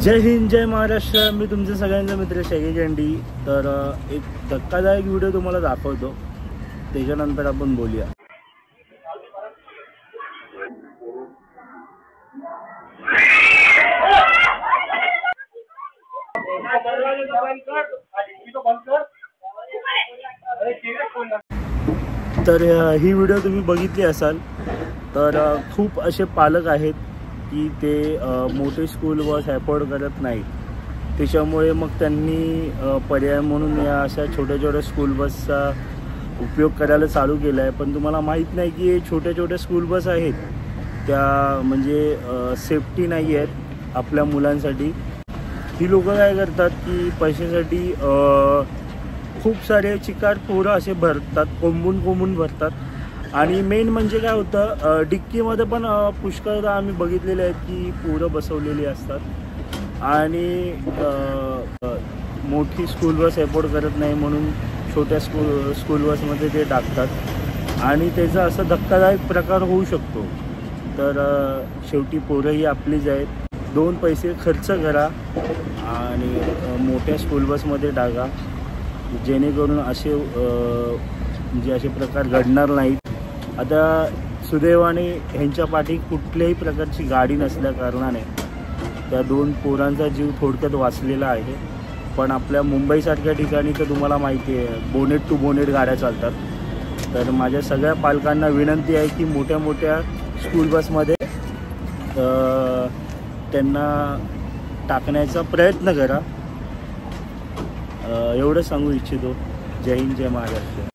जय हिंद, जय महाराष्ट्र. मी तुमच्या सगळ्यांचा मित्र शैगी झेंडी. तर एक धक्कादायक व्हिडिओ तुम्हाला दाखवतो, त्याच्यानंतर आपण बोलूया. तर ही व्हिडिओ तुम्ही बघितली असाल तर खूप असे पालक आहेत की ते मोठे स्कूल बस अफोर्ड करत नाहीत. त्याच्यामुळे मग त्यांनी पर्याय म्हणून या अशा छोट्या छोट्या स्कूल बसचा उपयोग करायला चालू केला आहे. पण तुम्हाला माहीत नाही की छोट्या छोट्या स्कूल बस आहेत त्या म्हणजे सेफ्टी नाही आहेत आपल्या मुलांसाठी. ही लोक काय करतात की पैशासाठी खूप सारे चिकार पोरं असे भरतात, कोंबून भरतात. आणि मेन म्हणजे काय होतं, डिक्कीमध्ये पण पुष्कळदा आम्ही बघितलेले आहेत की पोरं बसवलेली असतात आणि मोठी स्कूल बस अफोर्ड करत नाही म्हणून छोट्या स्कूल बसमध्ये ते टाकतात आणि त्याचा असा धक्कादायक प्रकार होऊ शकतो. तर शेवटी पोरं ही आपलीच आहेत. 2 पैसे खर्च करा आणि मोठ्या स्कूल बसमध्ये टाका, जेणेकरून असे म्हणजे असे प्रकार घडणार नाहीत. आता सुदैवाने ह्यांच्या पाठी कुठल्याही प्रकारची गाडी नसल्या कारणाने त्या 2 पोरांचा जीव थोडक्यात वाचलेला आहे. पण आपल्या मुंबईसारख्या ठिकाणी तर तुम्हाला माहिती आहे बोनेट टू बोनेट गाड्या चालतात. तर माझ्या सगळ्या पालकांना विनंती आहे की मोठ्या मोठ्या स्कूल बसमध्ये त्यांना टाकण्याचा प्रयत्न करा. एवढं सांगू इच्छितो. जय हिंद, जय महाराष्ट्र.